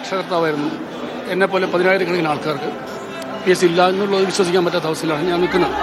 രക്ഷകർത്താവായിരുന്നു. എന്നെപ്പോലെ 10,000-കണക്കിന് ആൾക്കാർക്ക് PS ഇല്ല എന്നുള്ളത് വിശ്വസിക്കാൻ പറ്റാത്ത അവസ്ഥയിലാണ് ഞാൻ നിൽക്കുന്നത്.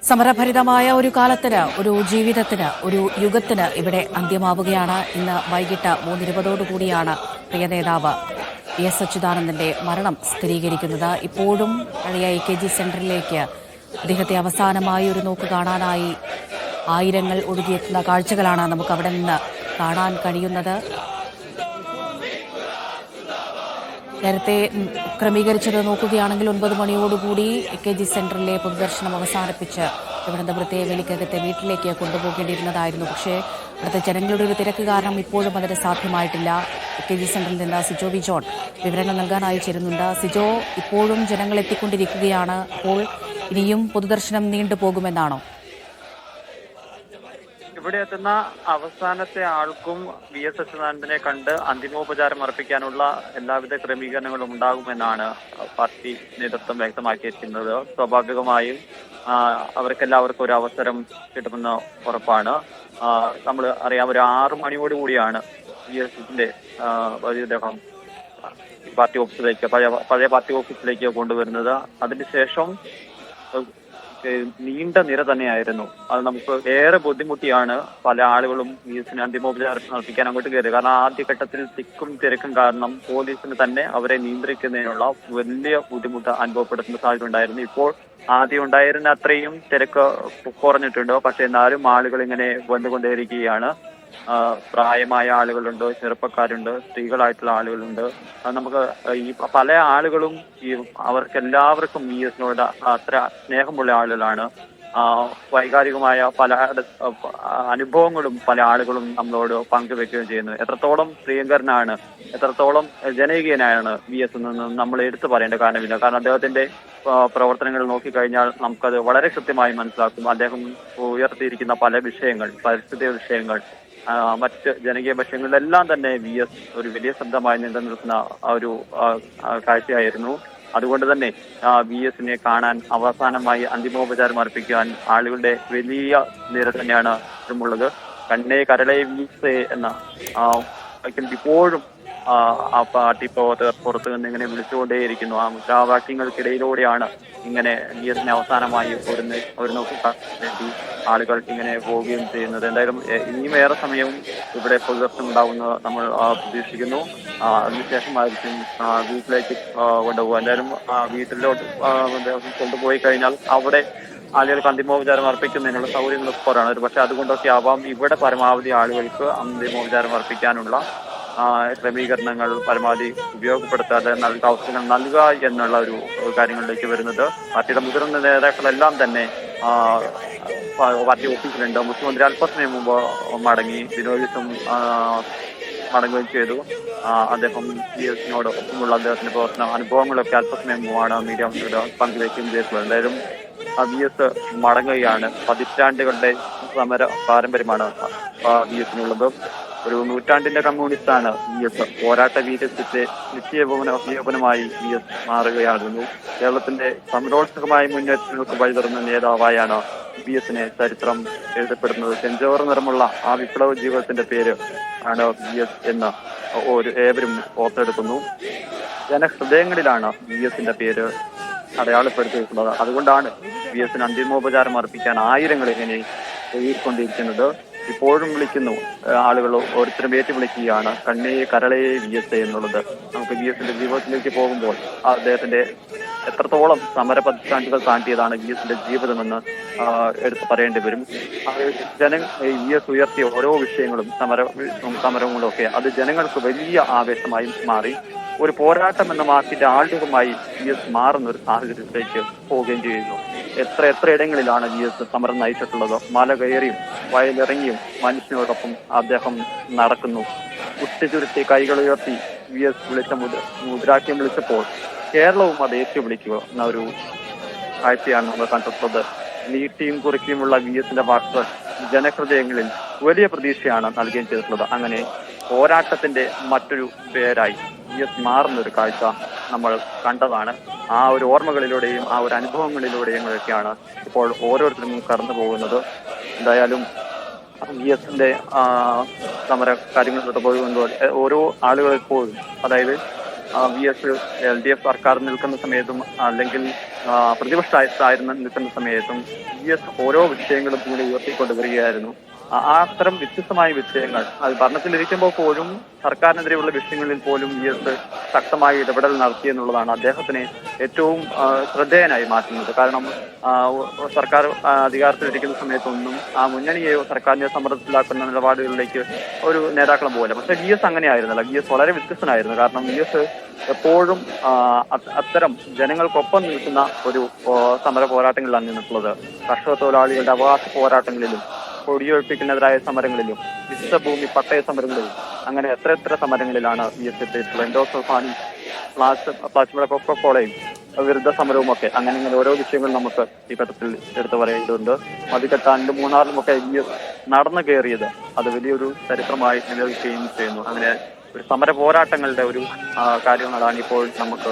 സമരഭരിതമായ ഒരു കാലത്തിന്, ഒരു ജീവിതത്തിന്, ഒരു യുഗത്തിന് ഇവിടെ അന്ത്യമാവുകയാണ്. ഇന്ന് വൈകിട്ട് 3:20 പ്രിയ നേതാവ് PS അച്യുതാനന്ദന്റെ മരണം സ്ഥിരീകരിക്കുന്നത്. ഇപ്പോഴും പഴയ AKG സെന്ററിലേക്ക് അദ്ദേഹത്തെ അവസാനമായി ഒരു നോക്ക് കാണാനായി ആയിരങ്ങൾ ഒഴുകിയെത്തുന്ന കാഴ്ചകളാണ് നമുക്ക് അവിടെ നിന്ന് കാണാൻ കഴിയുന്നത്. നേരത്തെ ക്രമീകരിച്ചത് നോക്കുകയാണെങ്കിൽ 9 മണിയോടുകൂടി AKG സെന്ററിലെ പൊതുദർശനം അവസാനിപ്പിച്ച് തിരുവനന്തപുരത്തെ വെലിക്കകത്തെ വീട്ടിലേക്ക് കൊണ്ടുപോകേണ്ടിയിരുന്നതായിരുന്നു. പക്ഷേ അവിടുത്തെ ജനങ്ങളുടെ ഒരു തിരക്ക് കാരണം ഇപ്പോഴും അതിന് സാധ്യമായിട്ടില്ല. AKG സെന്ററിൽ നിന്ന് സിജോ വി ജോൺ വിവരങ്ങൾ നൽകാനായി ചേരുന്നുണ്ട്. സിജോ, ഇപ്പോഴും ജനങ്ങൾ എത്തിക്കൊണ്ടിരിക്കുകയാണ്. അപ്പോൾ ഇനിയും പൊതുദർശനം നീണ്ടുപോകുമെന്നാണോ? ഇവിടെ എത്തുന്ന അവസാനത്തെ ആൾക്കും PS അച്യുതാനന്ദനെ കണ്ട് അന്തിമോപചാരം അർപ്പിക്കാനുള്ള എല്ലാവിധ ക്രമീകരണങ്ങളും ഉണ്ടാകുമെന്നാണ് പാർട്ടി നേതൃത്വം വ്യക്തമാക്കിയിരിക്കുന്നത്. സ്വാഭാവികമായും അവർക്കെല്ലാവർക്കും ഒരു അവസരം കിട്ടുമെന്ന് ഉറപ്പാണ്. നമ്മൾ അറിയാം, ഒരു 6 മണിയോടുകൂടിയാണ് PS-ന്റെ അദ്ദേഹം പാർട്ടി ഓഫീസിലേക്ക് പഴയ പാർട്ടി ഓഫീസിലേക്ക് കൊണ്ടുവരുന്നത്. അതിനുശേഷം നീണ്ട നിര തന്നെയായിരുന്നു. അത് നമുക്ക് ഏറെ ബുദ്ധിമുട്ടിയാണ് പല ആളുകളും PS-ന് അന്തിമോപചാരം നടത്തിക്കാൻ അങ്ങോട്ട് കയറി. കാരണം ആദ്യഘട്ടത്തിൽ തിക്കും തിരക്കും കാരണം പോലീസിന് തന്നെ അവരെ നിയന്ത്രിക്കുന്നതിനുള്ള വലിയ ബുദ്ധിമുട്ട് അനുഭവപ്പെടുന്ന സാഹചര്യം ഉണ്ടായിരുന്നു. ഇപ്പോൾ ആദ്യം ഉണ്ടായിരുന്ന അത്രയും തിരക്ക് കുറഞ്ഞിട്ടുണ്ട്. പക്ഷെ എന്നാലും ആളുകൾ ഇങ്ങനെ വന്നുകൊണ്ടേയിരിക്കുകയാണ്. പ്രായമായ ആളുകളുണ്ട്, ചെറുപ്പക്കാരുണ്ട്, സ്ത്രീകളായിട്ടുള്ള ആളുകളുണ്ട്. നമുക്ക് ഈ പല ആളുകളും അവർക്കെല്ലാവർക്കും PS-നോട് അത്ര സ്നേഹമുള്ള ആളുകളാണ്. വൈകാരികമായ പല അനുഭവങ്ങളും പല ആളുകളും നമ്മളോട് പങ്കുവെക്കുകയും ചെയ്യുന്നു. എത്രത്തോളം പ്രിയങ്കരനാണ്, എത്രത്തോളം ജനകീയനാണ് PS എന്ന് നമ്മൾ എടുത്തു പറയേണ്ട കാര്യമില്ല. കാരണം അദ്ദേഹത്തിന്റെ പ്രവർത്തനങ്ങൾ നോക്കിക്കഴിഞ്ഞാൽ നമുക്കത് വളരെ കൃത്യമായി മനസ്സിലാക്കും. അദ്ദേഹം ഉയർത്തിയിരിക്കുന്ന പല വിഷയങ്ങൾ, പരിസ്ഥിതി വിഷയങ്ങൾ, മറ്റ് ജനകീയ വിഷയങ്ങളിലെല്ലാം തന്നെ PS ഒരു വലിയ ശബ്ദമായി നിലനിൽക്കുന്ന ഒരു കാഴ്ചയായിരുന്നു. അതുകൊണ്ട് തന്നെ PS-നെ കാണാൻ അവസാനമായി അന്തിമോപചാരം അർപ്പിക്കാൻ ആളുകളുടെ വലിയ നിര തന്നെയാണ് ഉള്ളത്. കണ്ണേ കരളെ വീസേ എന്ന ഇപ്പോഴും ആ പാർട്ടി പ്രവർത്തകർ പുറത്തു നിന്ന് ഇങ്ങനെ വിളിച്ചുകൊണ്ടേയിരിക്കുന്നു. ആ മുദ്രാവാക്യങ്ങൾക്കിടയിലൂടെയാണ് ഇങ്ങനെ PS-നെ അവസാനമായി ഒരു നോക്കി വേണ്ടി ആളുകൾ ഇങ്ങനെ പോവുകയും ചെയ്യുന്നത്. എന്തായാലും ഇനിയും ഏറെ സമയവും ഇവിടെ പൊതുദർശനം ഉണ്ടാവുമെന്ന് നമ്മൾ പ്രതീക്ഷിക്കുന്നു. അതിനുശേഷമായിരിക്കും വീട്ടിലേക്ക് കൊണ്ടുപോകുക. എന്തായാലും വീട്ടിലോട്ട് കൊണ്ടുപോയി കഴിഞ്ഞാൽ അവിടെ ആളുകൾക്ക് അന്തിമോപചാരം അർപ്പിക്കുന്നതിനുള്ള സൗകര്യങ്ങൾ കുറവാണ്. ഒരു പക്ഷെ അതുകൊണ്ടൊക്കെ ആവാം ഇവിടെ പരമാവധി ആളുകൾക്ക് അന്തിമോപചാരം അർപ്പിക്കാനുള്ള ക്രമീകരണങ്ങൾ പരമാവധി ഉപയോഗപ്പെടുത്താതെ അവസരങ്ങൾ നൽകുക എന്നുള്ള ഒരു കാര്യങ്ങളിലേക്ക് വരുന്നത്. പാർട്ടിയുടെ മുതിർന്ന നേതാക്കളെല്ലാം തന്നെ പാർട്ടി ഓഫീസിലുണ്ട്. മുഖ്യമന്ത്രി അല്പസമയം മുമ്പ് മടങ്ങി, വിനോദിസം മടങ്ങുകയും ചെയ്തു. അദ്ദേഹം PS-നോട് ഒപ്പമുള്ള അദ്ദേഹത്തിന്റെ പ്രവർത്തന അനുഭവങ്ങളൊക്കെ അല്പസമയം മുമ്പാണ് മീഡിയ പങ്കുവയ്ക്കുകയും ചെയ്തിട്ടുള്ളത്. എന്തായാലും PS മടങ്ങുകയാണ്. പതിറ്റാണ്ടുകളുടെ സമര പാരമ്പര്യമാണ് PS-നുള്ളത്. ഒരു നൂറ്റാണ്ടിന്റെ കമ്മ്യൂണിസ്റ്റാണ് PS. പോരാട്ട വീര്യത്തിന്റെ നിത്യയൗവനമായി PS മാറുകയായിരുന്നു. കേരളത്തിന്റെ സമരോത്സുകമായ മുന്നേറ്റങ്ങൾക്ക് വഴിതുറന്ന നേതാവായാണ് PS-നെ ചരിത്രം എഴുതപ്പെടുന്നത്. ചെഞ്ചോറ് നിറമുള്ള ആ വിപ്ലവ ജീവിതത്തിന്റെ പേര് ആണ് PS എന്ന് ഏവരും ഓർത്തെടുക്കുന്നു. ജനഹൃദയങ്ങളിലാണ് PS-ന്റെ പേര് അടയാളപ്പെടുത്തിയിട്ടുള്ളത്. അതുകൊണ്ടാണ് PS-ന് അന്തിമോപചാരം അർപ്പിക്കാൻ ആയിരങ്ങൾ ഇങ്ങനെ എഴുതിക്കൊണ്ടിരിക്കുന്നത്. ഇപ്പോഴും വിളിക്കുന്നു, ആളുകൾ ഓരോരുത്തരും വിളിക്കുകയാണ് കണ്ണേ കരളേ PS എന്നുള്ളത്. നമുക്ക് PS-ന്റെ ജീവിതത്തിലേക്ക് പോകുമ്പോൾ അദ്ദേഹത്തിന്റെ എത്രത്തോളം സമര പതിറ്റാണ്ടുകൾ താണ്ടിയതാണ് വി എസിന്റെ ജീവിതമെന്ന് എടുത്തു പറയേണ്ടി വരും. വി എസ് ഉയർത്തിയ ഓരോ വിഷയങ്ങളും സമരങ്ങളും ഒക്കെ അത് ജനങ്ങൾക്ക് വലിയ ആവേശമായി മാറി. ഒരു പോരാട്ടം എന്ന വാക്കിന്റെ ആളുകളുമായി വി എസ് മാറുന്ന ഒരു സാഹചര്യത്തിലേക്ക് പോവുകയും ചെയ്യുന്നു. എത്ര ഇടങ്ങളിലാണ് വി എസ് സമരം നയിച്ചിട്ടുള്ളത്. മല കയറിയും വയലിറങ്ങിയും മനുഷ്യനോടൊപ്പം അദ്ദേഹം നടക്കുന്നു. ഉച്ചചുരുത്തി കൈകളുയർത്തി വി എസ് വിളിച്ച മുദ്രാവാക്യം വിളിച്ചപ്പോൾ കേരളവും അത് വിളിക്കുന്ന ഒരു കാഴ്ചയാണ് നമ്മൾ കണ്ടിട്ടുള്ളത്. നീട്ടിയും കുറിക്കുമുള്ള വി എസിന്റെ വാക്കുകൾ ജനഹൃദയങ്ങളിൽ വലിയ പ്രതീക്ഷയാണ് നൽകുകയും ചെയ്തിട്ടുള്ളത്. അങ്ങനെ പോരാട്ടത്തിന്റെ മറ്റൊരു പേരായി വി എസ് മാറുന്ന ഒരു കാഴ്ച നമ്മൾ കണ്ടതാണ്. ആ ഒരു ഓർമ്മകളിലൂടെയും ആ ഒരു അനുഭവങ്ങളിലൂടെയും ഒക്കെയാണ് ഇപ്പോൾ ഓരോരുത്തരും കടന്നു പോകുന്നത്. എന്തായാലും വി എസിന്റെ സമര കാര്യങ്ങളിലോട്ട് പോകുമ്പോൾ ഓരോ ആളുകളെപ്പോഴും, അതായത് വി എസ് LDF സർക്കാർ നിൽക്കുന്ന സമയത്തും അല്ലെങ്കിൽ പ്രതിപക്ഷമായിരുന്നു നിൽക്കുന്ന സമയത്തും വി എസ് ഓരോ വിഷയങ്ങളും കൂടി ഉയർത്തിക്കൊണ്ടുവരികയായിരുന്നു. അത്തരം വ്യത്യസ്തമായ വിഷയങ്ങൾ അത് ഭരണത്തിലിരിക്കുമ്പോൾ പോലും സർക്കാരിനെതിരെയുള്ള വിഷയങ്ങളിൽ പോലും വി എസ് ശക്തമായ ഇടപെടൽ നടത്തിയെന്നുള്ളതാണ് അദ്ദേഹത്തിനെ ഏറ്റവും ശ്രദ്ധേയനായി മാറ്റുന്നത്. കാരണം സർക്കാർ അധികാരത്തിലിരിക്കുന്ന സമയത്തൊന്നും ആ മുന്നണിയെയോ സർക്കാരിനെ സമ്മർദ്ദത്തിലാക്കുന്ന നിലപാടുകളിലേക്ക് ഒരു നേതാക്കളും പോലെ. പക്ഷെ വി എസ് അങ്ങനെയായിരുന്നില്ല. വി എസ് വളരെ വ്യത്യസ്തനായിരുന്നു. കാരണം വി എസ് എപ്പോഴും അത്തരം ജനങ്ങൾക്കൊപ്പം നിൽക്കുന്ന ഒരു സമര പോരാട്ടങ്ങളിലാണ് നിന്നിട്ടുള്ളത്. കർഷക തൊഴിലാളികളുടെ അവകാശ പോരാട്ടങ്ങളിലും കൊടിയൊഴിപ്പിക്കുന്നതിനായ സമരങ്ങളിലും വിശ്വഭൂമി പട്ടയ സമരങ്ങളിലും അങ്ങനെ എത്ര സമരങ്ങളിലാണ് വി എസ് എത്തിയിട്ടുള്ളത്. എൻഡോസൾഫാനും പ്ലാസ്മ കൊക്കോളയും വിരുദ്ധ സമരവും ഒക്കെ അങ്ങനെ ഓരോ വിഷയങ്ങളും നമുക്ക് ഈ ഘട്ടത്തിൽ എടുത്തു പറയേണ്ടതുണ്ട്. മതികെട്ടാനിലും മൂന്നാറിലുമൊക്കെ വി എസ് നടന്നു കയറിയത് അത് വലിയൊരു ചരിത്രമായി നിലനിൽക്കുകയും ചെയ്യുന്നു. അങ്ങനെ ഒരു സമര പോരാട്ടങ്ങളുടെ ഒരു കാര്യങ്ങളാണ് ഇപ്പോൾ നമുക്ക്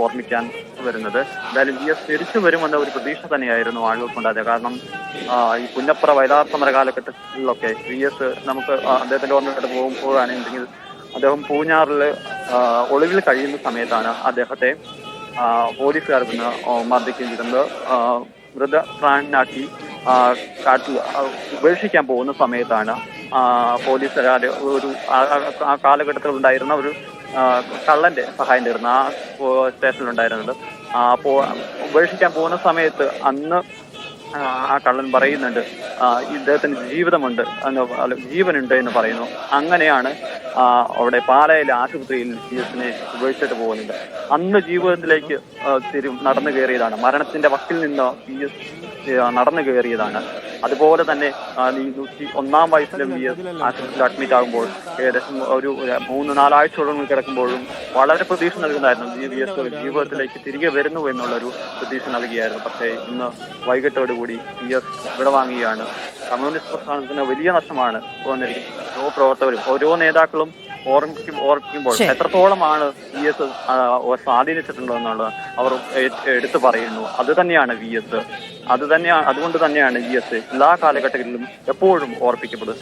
ഓർമ്മിക്കാൻ വരുന്നത്. എന്തായാലും വി എസ് തിരിച്ചു വരുമെന്ന ഒരു പ്രതീക്ഷ തന്നെയായിരുന്നു ആളുകൾക്കുണ്ടായത്. കാരണം ഈ പുന്നപ്ര വയലാർ സമര കാലഘട്ടത്തിലൊക്കെ വി എസ് നമുക്ക് അദ്ദേഹത്തിന്റെ ഓർമ്മയായിട്ട് പോകുമ്പോഴാണെങ്കിൽ അദ്ദേഹം പൂഞ്ഞാറിൽ ഒളിവിൽ കഴിയുന്ന സമയത്താണ് അദ്ദേഹത്തെ പോലീസുകാർ നിന്ന് മർദ്ദിക്കുകയും ചെയ്തത്. മൃതപ്രാണനാക്കി കാട്ടിൽ ഉപേക്ഷിക്കാൻ പോകുന്ന സമയത്താണ് പോലീസുകാർ ഒരു ആ കാലഘട്ടത്തിൽ ഉണ്ടായിരുന്ന ഒരു കള്ളന്റെ സഹായം തരുന്ന ആ സ്റ്റേഷനിലുണ്ടായിരുന്നത്. അപ്പോൾ ഉപേക്ഷിക്കാൻ പോകുന്ന സമയത്ത് അന്ന് ആ കള്ളൻ പറയുന്നുണ്ട് ഇദ്ദേഹത്തിന് ജീവനുണ്ട് എന്ന് പറയുന്നു. അങ്ങനെയാണ് അവിടെ പാലായിലെ ആശുപത്രിയിൽ വി എസിനെ ഉപേക്ഷിച്ചിട്ട് പോകുന്നത്. അന്ന് ജീവിതത്തിലേക്ക് നടന്നു കയറിയതാണ്. മരണത്തിന്റെ വക്കിൽ നിന്ന് വി എസ് നടന്നു കയറിയതാണ്. അതുപോലെ തന്നെ 101-ാം വയസ്സിലും വി എസ് ആശുപത്രിയിൽ അഡ്മിറ്റ് ആകുമ്പോൾ ഏകദേശം ഒരു 3-4 ആഴ്ചയോളം കിടക്കുമ്പോഴും വളരെ പ്രതീക്ഷ നൽകുന്നതായിരുന്നു. വി എസ് ജീവിതത്തിലേക്ക് തിരികെ വരുന്നു എന്നുള്ളൊരു പ്രതീക്ഷ നൽകിയായിരുന്നു. പക്ഷേ ഇന്ന് വൈകിട്ടോടുകൂടി വി എസ് വിടവാങ്ങുകയാണ്. കമ്മ്യൂണിസ്റ്റ് പ്രസ്ഥാനത്തിന് വലിയ നഷ്ടമാണ് വന്നിരിക്കുന്നത്. ഓരോ പ്രവർത്തകരും ഓരോ നേതാക്കളും ഓർമ്മിക്കുമ്പോൾ എത്രത്തോളമാണ് വി എസ് സ്വാധീനിച്ചിട്ടുണ്ടോ എന്നുള്ളത് അവർ എടുത്തു പറയുന്നു. അത് തന്നെയാണ് വി എസ്. അതുകൊണ്ട് തന്നെയാണ് വി എസ് എല്ലാ കാലഘട്ടങ്ങളിലും എപ്പോഴും ഓർമ്മിക്കപ്പെടുന്നത്.